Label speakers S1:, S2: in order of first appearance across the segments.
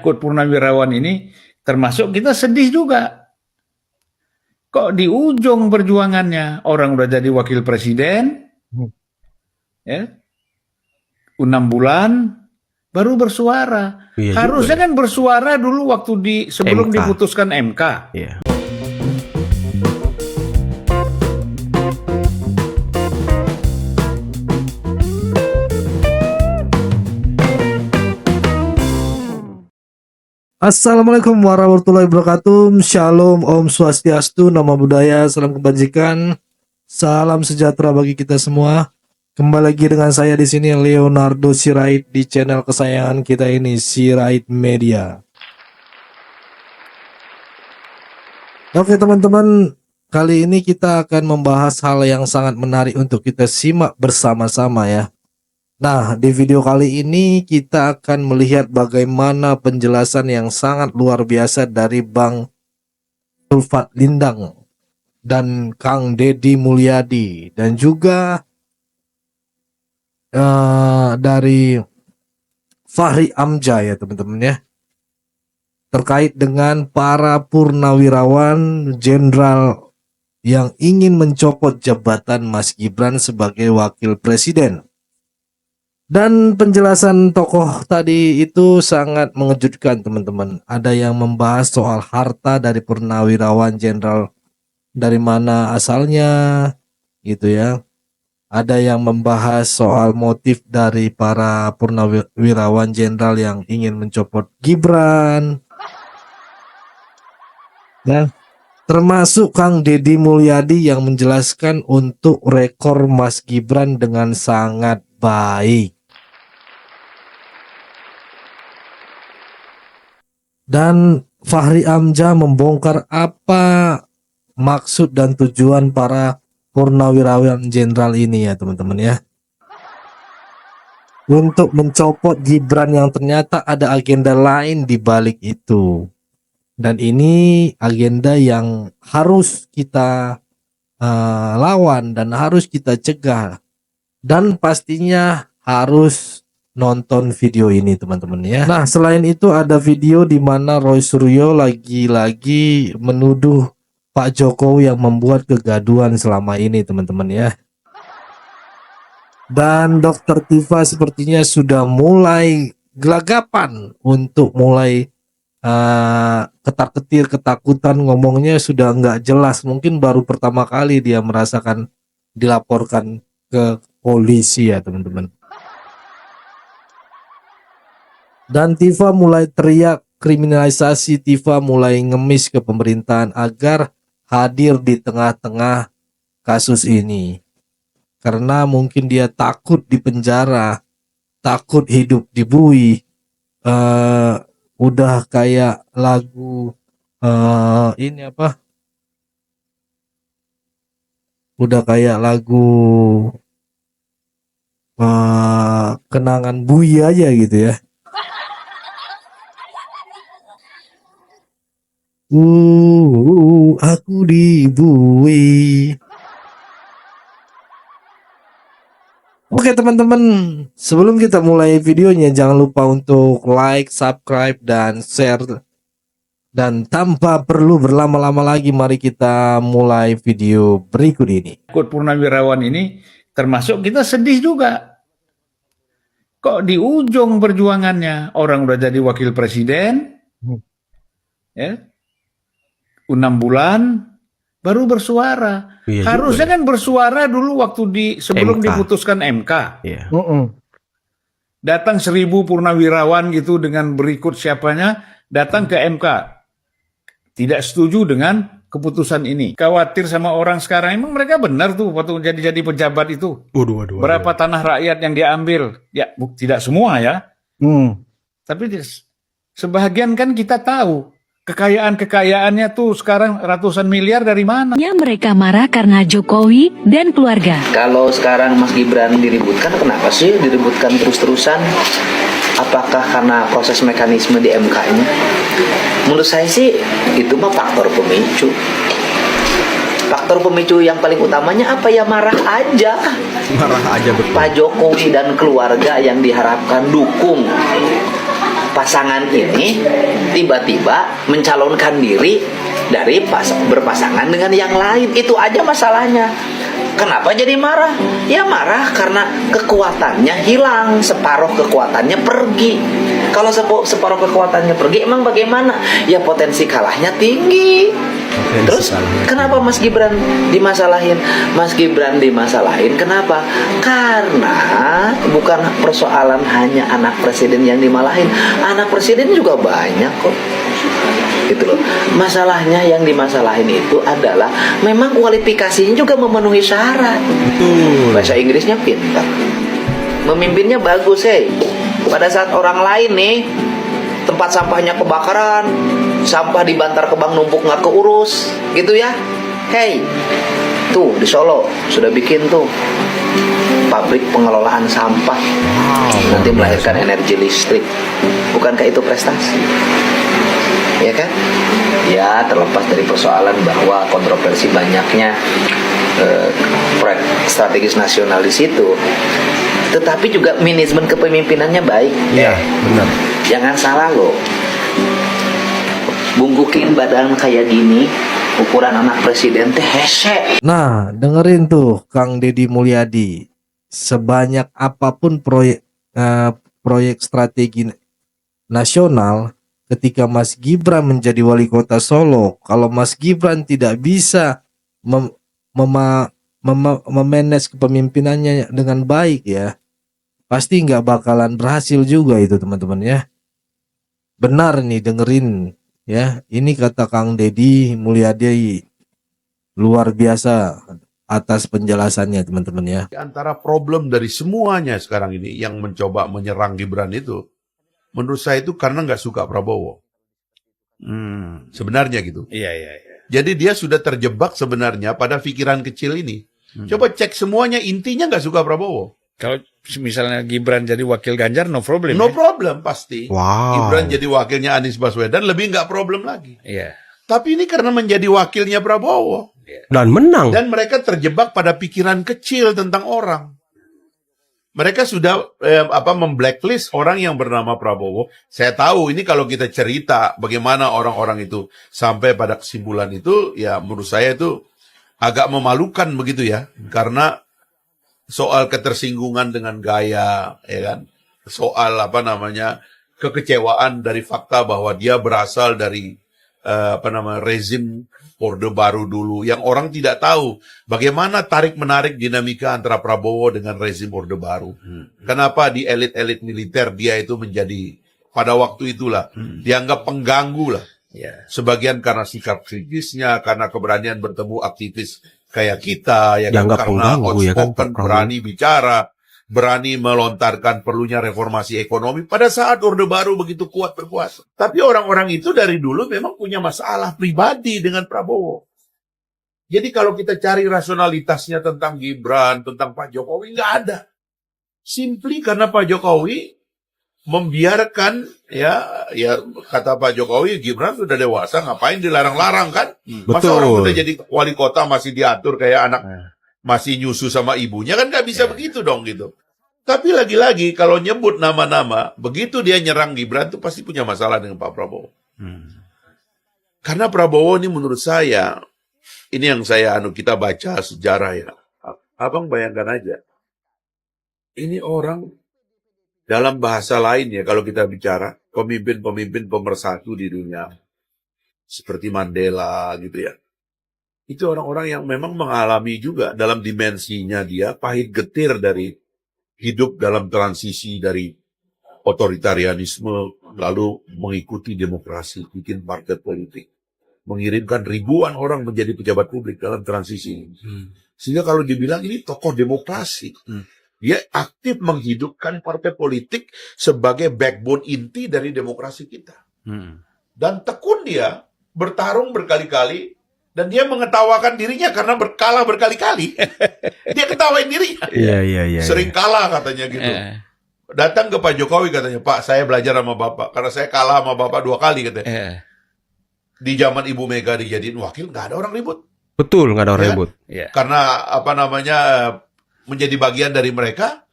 S1: Ikut Purnawirawan ini termasuk kita sedih juga. Kok di ujung perjuangannya orang udah jadi wakil presiden, ya, 6 bulan baru bersuara.
S2: Iya
S1: Harusnya
S2: juga,
S1: kan bersuara dulu waktu sebelum
S2: MK.
S1: diputuskan MK.
S2: ya.
S3: Assalamualaikum warahmatullahi wabarakatuh. Shalom, Om Swastiastu, Namo Buddhaya, salam kebajikan, salam sejahtera bagi kita semua. Kembali lagi dengan saya di sini Leonardo Sirait di channel kesayangan kita ini, Sirait Media. Oke teman-teman, kali ini kita akan membahas hal yang sangat menarik untuk kita simak bersama-sama ya. Nah, di video kali ini kita akan melihat bagaimana penjelasan yang sangat luar biasa dari Bang Zulfat Lindang dan Kang Deddy Mulyadi dan juga dari Fahri Hamzah ya teman-teman ya, terkait dengan para purnawirawan jenderal yang ingin mencopot jabatan Mas Gibran sebagai wakil presiden. Dan penjelasan tokoh tadi itu sangat mengejutkan teman-teman. Ada yang membahas soal harta dari purnawirawan jenderal, dari mana asalnya gitu ya. Ada yang membahas soal motif dari para purnawirawan jenderal yang ingin mencopot Gibran. Dan termasuk Kang Deddy Mulyadi yang menjelaskan untuk rekor Mas Gibran dengan sangat baik. Dan Fahri Hamzah membongkar apa maksud dan tujuan para purnawirawan jenderal ini ya teman-teman ya, untuk mencopot Gibran yang ternyata ada agenda lain di balik itu. Dan ini agenda yang harus kita lawan dan harus kita cegah. Dan pastinya harus nonton video ini teman-teman ya. Nah, selain itu ada video di mana Roy Suryo lagi-lagi menuduh Pak Jokowi yang membuat kegaduhan selama ini teman-teman ya. Dan Dr. Tifa sepertinya sudah mulai gelagapan untuk mulai ketar-ketir, ketakutan, ngomongnya sudah nggak jelas. Mungkin baru pertama kali dia merasakan dilaporkan ke polisi ya teman-teman. Dan Tifa mulai teriak kriminalisasi, Tifa mulai ngemis ke pemerintahan agar hadir di tengah-tengah kasus ini. Karena mungkin dia takut di penjara, takut hidup dibui. Udah kayak lagu ini apa? Udah kayak lagu kenangan bui aja gitu ya. Aku dibui. Oke teman-teman, sebelum kita mulai videonya jangan lupa untuk like, subscribe, dan share. Dan tanpa perlu berlama-lama lagi, mari kita mulai video berikut ini.
S1: Ikut Purnawirawan ini termasuk kita sedih juga. Kok di ujung perjuangannya orang udah jadi wakil presiden, ya, 6 bulan baru bersuara.
S2: Iya
S1: Harusnya
S2: juga,
S1: kan bersuara dulu waktu sebelum
S2: MK.
S1: diputuskan MK.
S2: ya.
S1: Datang 1000 purnawirawan gitu dengan berikut siapanya, datang ke MK. Tidak setuju dengan keputusan ini. Khawatir sama orang sekarang. Emang mereka benar tuh waktu jadi pejabat itu.
S2: Waduh.
S1: Berapa tanah rakyat yang diambil? Ya, tidak semua ya. Tapi sebagian kan kita tahu. Kekayaan-kekayaannya tuh sekarang ratusan miliar dari mana?
S4: Mereka marah karena Jokowi dan keluarga.
S5: Kalau sekarang Mas Gibran diributkan, kenapa sih diributkan terus-terusan? Apakah karena proses mekanisme di MK-nya? Menurut saya sih itu mah faktor pemicu. Faktor pemicu yang paling utamanya apa ya? Marah aja.
S2: Marah aja betul.
S5: Pak Jokowi dan keluarga yang diharapkan dukung pasangan ini tiba-tiba mencalonkan diri dari berpasangan dengan yang lain. Itu aja masalahnya. Kenapa jadi marah? Ya marah karena kekuatannya hilang, separuh kekuatannya pergi. Kalau separuh kekuatannya pergi, emang bagaimana? Ya potensi kalahnya tinggi. Terus kenapa Mas Gibran dimasalahin? Mas Gibran dimasalahin kenapa? Karena bukan persoalan hanya anak presiden yang dimalahin, anak presiden juga banyak kok. Gitu loh. Masalahnya yang dimasalahin itu adalah memang kualifikasinya juga memenuhi syarat.
S3: Betul.
S5: Bahasa Inggrisnya pintar, memimpinnya bagus, Pada saat orang lain nih tempat sampahnya kebakaran, sampah di Bantar Gebang numpuk nggak keurus, gitu ya. Tuh di Solo sudah bikin tuh pabrik pengelolaan sampah, nanti melahirkan energi listrik. Bukankah itu prestasi? Ya kan? Ya terlepas dari persoalan bahwa kontroversi banyaknya proyek strategis nasional di situ, tetapi juga manajemen kepemimpinannya baik.
S3: Iya, benar.
S5: Jangan salah loh, bungkukin badan kayak gini, ukuran anak presiden teh hese.
S3: Nah, dengerin tuh Kang Deddy Mulyadi. Sebanyak apapun proyek strategi nasional, ketika Mas Gibran menjadi wali kota Solo, kalau Mas Gibran tidak bisa memanage kepemimpinannya dengan baik ya, pasti nggak bakalan berhasil juga itu teman-teman ya. Benar nih, dengerin ya. Ini kata Kang Deddy Mulyadi, luar biasa atas penjelasannya teman-teman ya.
S2: Di antara problem dari semuanya sekarang ini yang mencoba menyerang Gibran itu, menurut saya itu karena nggak suka Prabowo. Sebenarnya gitu.
S1: Iya.
S2: Jadi dia sudah terjebak sebenarnya pada pikiran kecil ini. Coba cek semuanya, intinya nggak suka Prabowo.
S1: Kalau misalnya Gibran jadi wakil Ganjar, no problem.
S2: No
S1: ya?
S2: problem pasti.
S3: Wow.
S2: Gibran jadi wakilnya Anies Baswedan lebih nggak problem lagi.
S1: Iya.
S2: Tapi ini karena menjadi wakilnya Prabowo.
S6: Dan menang.
S2: Dan mereka terjebak pada pikiran kecil tentang orang. Mereka sudah memblacklist orang yang bernama Prabowo. Saya tahu ini kalau kita cerita bagaimana orang-orang itu sampai pada kesimpulan itu, ya menurut saya itu agak memalukan begitu ya. Karena soal ketersinggungan dengan gaya, ya kan? Soal kekecewaan dari fakta bahwa dia berasal dari rezim Orde Baru dulu, yang orang tidak tahu bagaimana tarik-menarik dinamika antara Prabowo dengan rezim Orde Baru. Kenapa di elit-elit militer dia itu menjadi, pada waktu itulah, dianggap pengganggu lah.
S1: Ya.
S2: Sebagian karena sikap kritisnya, karena keberanian bertemu aktivis kayak kita, ya kan?
S6: Dianggap
S2: Karena
S6: pengganggu, ya kan,
S2: outspoken,
S6: Pak Prabowo.
S2: berani bicara, berani melontarkan perlunya reformasi ekonomi pada saat Orde Baru begitu kuat berkuasa. Tapi orang-orang itu dari dulu memang punya masalah pribadi dengan Prabowo. Jadi kalau kita cari rasionalitasnya tentang Gibran, tentang Pak Jokowi, nggak ada. Simply karena Pak Jokowi membiarkan, ya kata Pak Jokowi, Gibran sudah dewasa, ngapain dilarang-larang kan? Masa orang sudah jadi wali kota masih diatur kayak anak masih nyusu sama ibunya, kan nggak bisa begitu dong gitu. Tapi lagi-lagi kalau nyebut nama-nama, begitu dia nyerang Gibran tuh pasti punya masalah dengan Pak Prabowo. Karena Prabowo ini menurut saya, ini yang kita baca sejarah ya. Abang bayangkan aja. Ini orang dalam bahasa lain ya, kalau kita bicara pemimpin-pemimpin pemersatu di dunia seperti Mandela gitu ya. Itu orang-orang yang memang mengalami juga dalam dimensinya dia pahit getir dari hidup dalam transisi dari otoritarianisme lalu mengikuti demokrasi, bikin partai politik, mengirimkan ribuan orang menjadi pejabat publik dalam transisi. Sehingga kalau dibilang ini tokoh demokrasi, dia aktif menghidupkan partai politik sebagai backbone inti dari demokrasi kita. Dan tekun dia bertarung berkali-kali. Dan dia mengetawakan dirinya karena kalah berkali-kali. Dia ketawain dirinya.
S6: Iya.
S2: Sering kalah katanya gitu. Datang ke Pak Jokowi katanya, Pak saya belajar sama Bapak. Karena saya kalah sama Bapak 2 kali katanya. Di zaman Ibu Mega dijadiin wakil, nggak ada orang ribut.
S6: Betul, nggak ada orang
S2: Ya.
S6: ribut.
S1: Ya.
S2: Karena menjadi bagian dari mereka,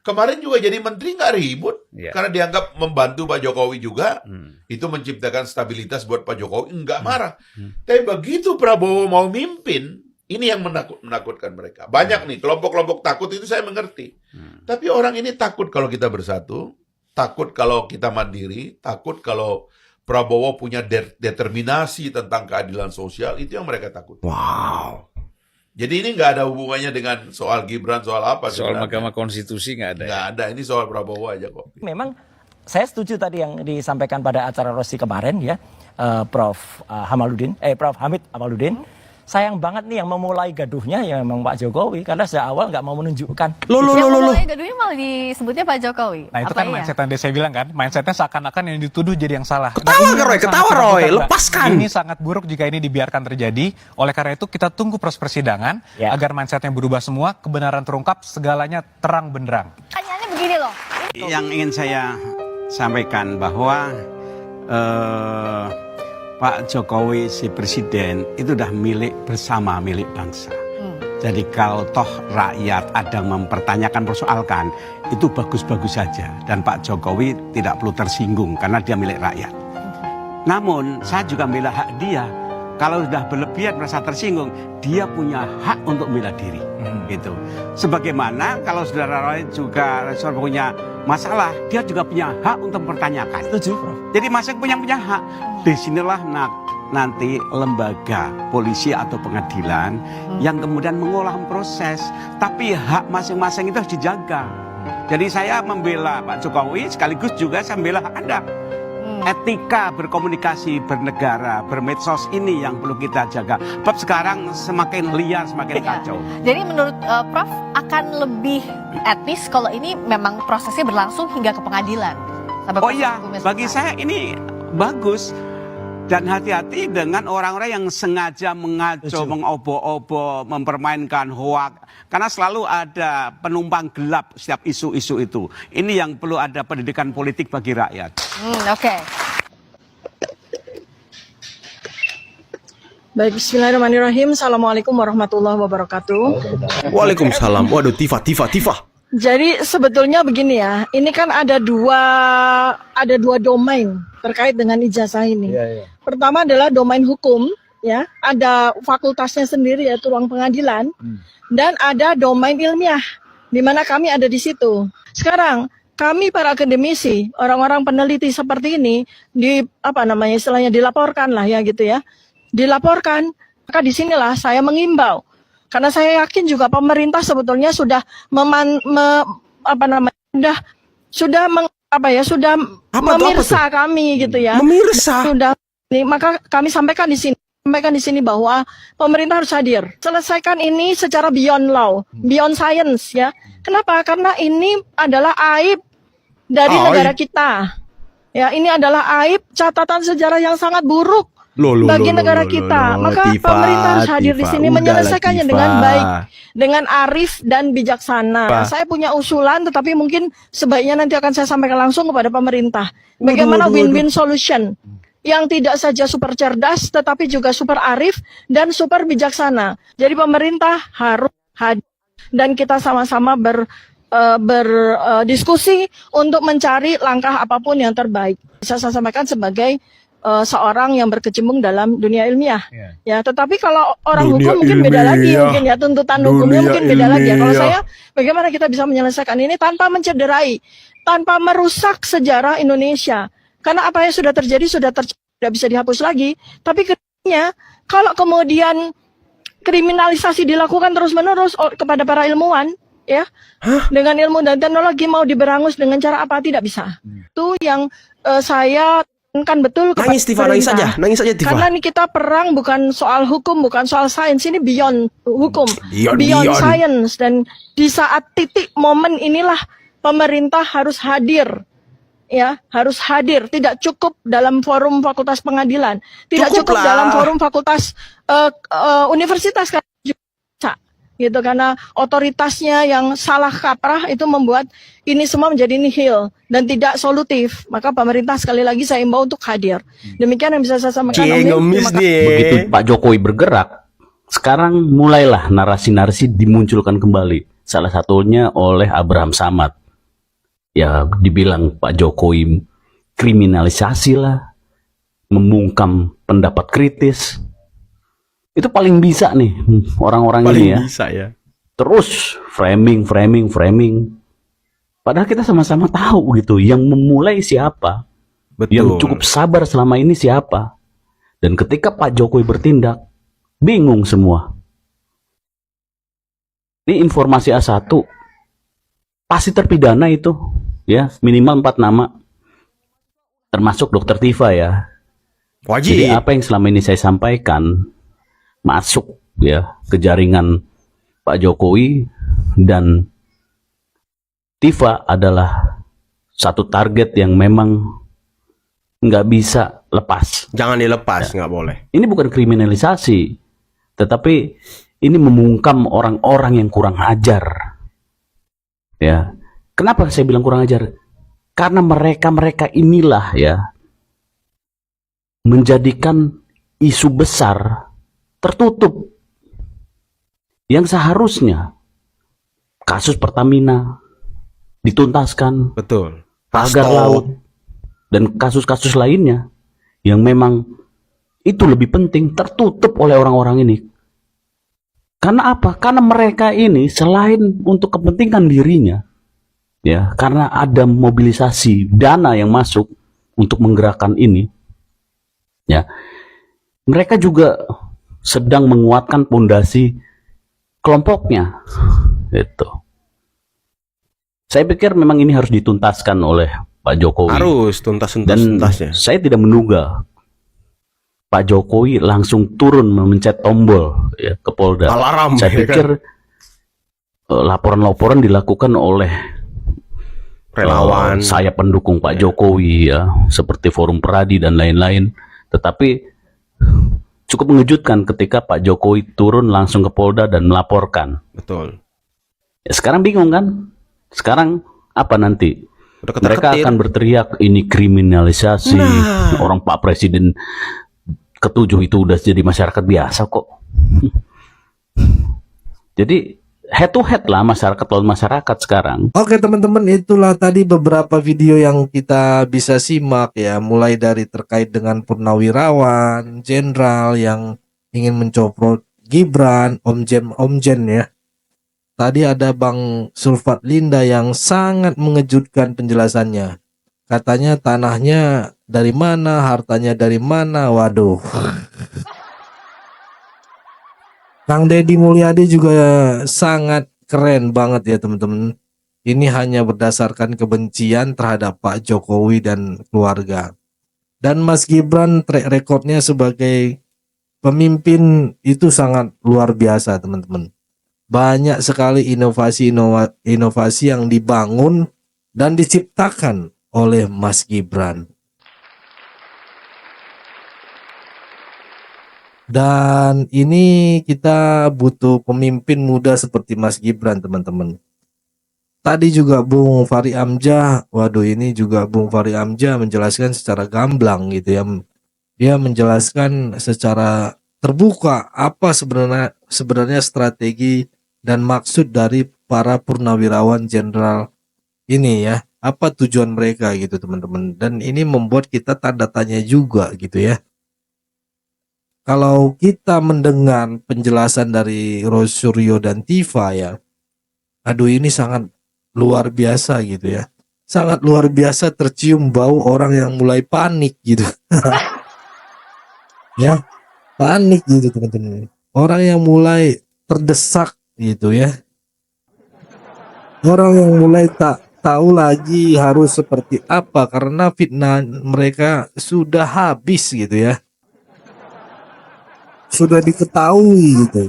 S2: Kemarin juga jadi menteri nggak ribut
S1: Iya.
S2: karena dianggap membantu Pak Jokowi juga. Itu menciptakan stabilitas buat Pak Jokowi, nggak marah. Tapi begitu Prabowo mau mimpin, ini yang menakutkan mereka. Banyak nih kelompok-kelompok takut itu saya mengerti. Tapi orang ini takut kalau kita bersatu, takut kalau kita mandiri, takut kalau Prabowo punya determinasi tentang keadilan sosial, itu yang mereka takut.
S6: Wow.
S2: Jadi ini nggak ada hubungannya dengan soal Gibran, soal apa.
S1: Soal
S2: sebenarnya.
S1: Mahkamah Konstitusi nggak ada.
S2: Nggak ada, ini soal Prabowo aja kok.
S7: Memang saya setuju tadi yang disampaikan pada acara Rosi kemarin ya, Prof. Hamid Amaludin. Sayang banget nih yang memulai gaduhnya ya memang Pak Jokowi karena sejak awal nggak mau menunjukkan.
S6: Lo.
S8: Mulai gaduhnya malah disebutnya Pak Jokowi.
S9: Nah itu
S8: Apa
S9: kan
S8: iya?
S9: mindset yang saya bilang kan, mindsetnya seakan-akan yang dituduh jadi yang salah.
S6: Ketawa,
S9: ini
S6: Roy,
S9: yang sangat
S6: ketawa,
S9: menakutkan,
S6: Roy.
S9: Mbak.
S6: Lepaskan.
S9: Ini sangat buruk jika ini dibiarkan terjadi. Oleh karena itu kita tunggu proses persidangan
S7: Ya.
S9: agar mindsetnya berubah semua, kebenaran terungkap, segalanya terang benderang.
S8: Pertanyaannya begini loh.
S10: Yang ingin saya sampaikan bahwa Pak Jokowi si presiden itu udah milik bersama, milik bangsa. Jadi kalau toh rakyat ada mempertanyakan, persoalkan, itu bagus-bagus saja. Dan Pak Jokowi tidak perlu tersinggung karena dia milik rakyat. Namun saya juga membela hak dia. Kalau sudah berlebihan merasa tersinggung, dia punya hak untuk membela diri. Gitu. Sebagaimana kalau saudara Roy juga punya masalah, dia juga punya hak untuk mempertanyakan.
S7: Setuju, Prof.
S10: Jadi masing punya hak. Disinilah nanti lembaga polisi atau pengadilan yang kemudian mengolah proses. Tapi hak masing-masing itu harus dijaga. Jadi saya membela Pak Jokowi sekaligus juga saya membela hak Anda. Etika berkomunikasi, bernegara, bermedsos ini yang perlu kita jaga. Sebab sekarang semakin liar, semakin kacau.
S8: Jadi menurut Prof akan lebih etis kalau ini memang prosesnya berlangsung hingga ke pengadilan. Sampai
S10: Oh
S8: proses
S10: iya,
S8: hukumnya
S10: bagi
S8: selesai.
S10: saya ini bagus. Dan hati-hati dengan orang-orang yang sengaja mengaco, mengobo-obo, mempermainkan hoak. Karena selalu ada penumpang gelap setiap isu-isu itu. Ini yang perlu ada pendidikan politik bagi rakyat.
S8: Oke.
S11: Baik, bismillahirrahmanirrahim. Assalamualaikum warahmatullahi wabarakatuh.
S6: Waalaikumsalam. Waduh, Tifa.
S11: Jadi sebetulnya begini ya, ini kan ada dua domain terkait dengan ijazah ini. Pertama adalah domain hukum, ya, ada fakultasnya sendiri yaitu ruang pengadilan, dan ada domain ilmiah, di mana kami ada di situ. Sekarang kami para akademisi, orang-orang peneliti seperti ini, istilahnya dilaporkan lah ya gitu ya, dilaporkan. Maka disinilah saya mengimbau. Karena saya yakin juga pemerintah sebetulnya sudah memirsa kami gitu ya.
S6: Memirsa.
S11: Maka kami sampaikan di sini bahwa pemerintah harus hadir. Selesaikan ini secara beyond law, beyond science ya. Kenapa? Karena ini adalah aib dari negara kita. Ya, ini adalah aib catatan sejarah yang sangat buruk bagi negara kita. Maka pemerintah harus hadir di sini menyelesaikannya dengan baik, dengan arif dan bijaksana. Saya punya usulan, tetapi mungkin sebaiknya nanti akan saya sampaikan langsung kepada pemerintah. Bagaimana win-win solution yang tidak saja super cerdas, tetapi juga super arif dan super bijaksana. Jadi pemerintah harus hadir dan kita sama-sama berdiskusi untuk mencari langkah apapun yang terbaik. Bisa saya sampaikan sebagai seorang yang berkecimpung dalam dunia ilmiah, ya. Tetapi kalau orang hukum mungkin beda lagi, mungkin ya tuntutan hukumnya mungkin beda lagi. Ya. Kalau saya, bagaimana kita bisa menyelesaikan ini tanpa mencederai, tanpa merusak sejarah Indonesia? Karena apa yang sudah terjadi tidak bisa dihapus lagi. Tapi kedepannya, kalau kemudian kriminalisasi dilakukan terus-menerus kepada para ilmuwan, ya, dengan ilmu dan teknologi mau diberangus dengan cara apa? Tidak bisa. Itu yang saya kan betul kepada
S6: Nangis Tifa, nangis aja Tifa.
S11: Karena ini kita perang bukan soal hukum, bukan soal sains, ini beyond hukum, beyond science. Dan di saat titik momen inilah pemerintah harus hadir, ya, harus hadir. Tidak cukup dalam forum fakultas pengadilan, tidak cukup dalam forum fakultas universitas kan juga, gitu, karena otoritasnya yang salah kaprah itu membuat ini semua menjadi nihil dan tidak solutif. Maka pemerintah sekali lagi saya imbau untuk hadir. Demikian yang bisa saya sampaikan.
S12: Begitu Pak Jokowi bergerak, sekarang mulailah narasi-narasi dimunculkan kembali. salah satunya oleh Abraham Samad. Ya dibilang Pak Jokowi kriminalisasi lah, membungkam pendapat kritis. Itu paling bisa nih orang-orang ini ya.
S6: Bisa ya.
S12: Terus framing. Padahal kita sama-sama tahu gitu, yang memulai siapa.
S6: Betul.
S12: Yang cukup sabar selama ini siapa. Dan ketika Pak Jokowi bertindak, bingung semua. Ini informasi A1 pasti terpidana itu ya, minimal 4 nama termasuk Dokter Tifa ya.
S6: Wajib.
S12: Jadi apa yang selama ini saya sampaikan masuk ya ke jaringan Pak Jokowi, dan Tifa adalah satu target yang memang nggak bisa lepas.
S6: Jangan dilepas, nggak boleh.
S12: Ini bukan kriminalisasi, tetapi ini membungkam orang-orang yang kurang ajar. Ya, kenapa saya bilang kurang ajar? Karena mereka inilah ya menjadikan isu besar tertutup, yang seharusnya kasus Pertamina dituntaskan,
S6: betul,
S12: pagar laut dan kasus-kasus lainnya yang memang itu lebih penting tertutup oleh orang-orang ini. Karena apa? Karena mereka ini selain untuk kepentingan dirinya, ya, karena ada mobilisasi dana yang masuk untuk menggerakkan ini, ya, mereka juga sedang menguatkan pondasi kelompoknya, gitu. Saya pikir memang ini harus dituntaskan oleh Pak Jokowi.
S6: Harus tuntasnya.
S12: Saya tidak menduga Pak Jokowi langsung turun memencet tombol ya ke Polda.
S6: Alarm,
S12: saya
S6: ya
S12: pikir laporan-laporan dilakukan oleh
S6: relawan,
S12: saya pendukung Pak Jokowi ya, seperti Forum Peradi dan lain-lain. Tetapi cukup mengejutkan ketika Pak Jokowi turun langsung ke Polda dan melaporkan.
S6: Betul.
S12: Ya, sekarang bingung kan? Sekarang apa nanti? Mereka akan berteriak ini kriminalisasi. Orang Pak Presiden ke-7 itu udah jadi masyarakat biasa kok. Jadi head to head lah masyarakat lawan masyarakat sekarang.
S3: Oke teman-teman, itulah tadi beberapa video yang kita bisa simak ya, mulai dari terkait dengan purnawirawan, jenderal yang ingin mencopot Gibran, Omjen ya. Tadi ada Bang Sulfat Linda yang sangat mengejutkan penjelasannya. Katanya tanahnya dari mana, hartanya dari mana, waduh. Kang Deddy Mulyadi juga sangat keren banget ya teman-teman. Ini hanya berdasarkan kebencian terhadap Pak Jokowi dan keluarga. Dan Mas Gibran track recordnya sebagai pemimpin itu sangat luar biasa teman-teman. Banyak sekali inovasi yang dibangun dan diciptakan oleh Mas Gibran. Dan ini kita butuh pemimpin muda seperti Mas Gibran teman-teman. Tadi juga Bung Fahri Hamzah, waduh ini juga Bung Fahri Hamzah menjelaskan secara gamblang gitu ya. Dia menjelaskan secara terbuka apa sebenarnya strategi dan maksud dari para purnawirawan jenderal ini ya. Apa tujuan mereka gitu teman-teman. Dan ini membuat kita tanda tanya juga gitu ya. Kalau kita mendengar penjelasan dari Rosuryo dan Tifa ya, aduh ini sangat luar biasa gitu ya. Sangat luar biasa, tercium bau orang yang mulai panik gitu. Ya, panik gitu teman-teman. Orang yang mulai terdesak gitu ya. Orang yang mulai tak tahu lagi harus seperti apa karena fitnah mereka sudah habis gitu ya. Sudah diketahui gitu.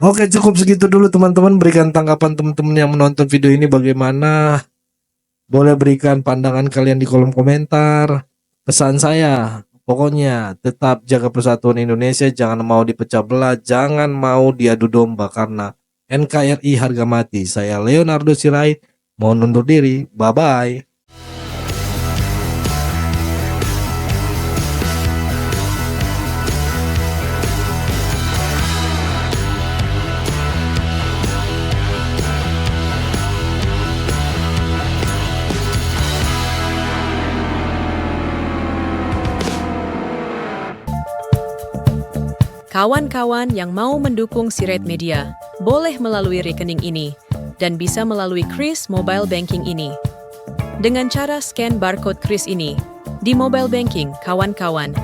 S3: Oke, cukup segitu dulu teman-teman. Berikan tanggapan teman-teman yang menonton video ini bagaimana. Boleh berikan pandangan kalian di kolom komentar. Pesan saya, pokoknya tetap jaga persatuan Indonesia. Jangan mau dipecah belah. Jangan mau diadu domba karena NKRI harga mati. Saya Leonardo Sirait. Mohon undur diri. Bye-bye.
S13: Kawan-kawan yang mau mendukung Sirait Media, boleh melalui rekening ini, dan bisa melalui Kris Mobile Banking ini. Dengan cara scan barcode Kris ini, di mobile banking, kawan-kawan.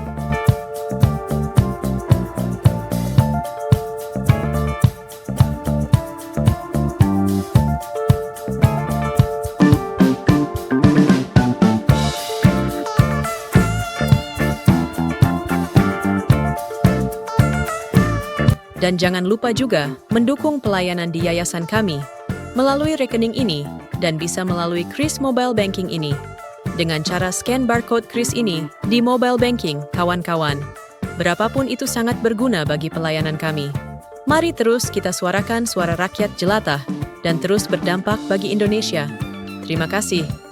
S13: Dan jangan lupa juga mendukung pelayanan di yayasan kami melalui rekening ini dan bisa melalui Kris Mobile Banking ini. Dengan cara scan barcode Kris ini di mobile banking, kawan-kawan. Berapapun itu sangat berguna bagi pelayanan kami. Mari terus kita suarakan suara rakyat jelata dan terus berdampak bagi Indonesia. Terima kasih.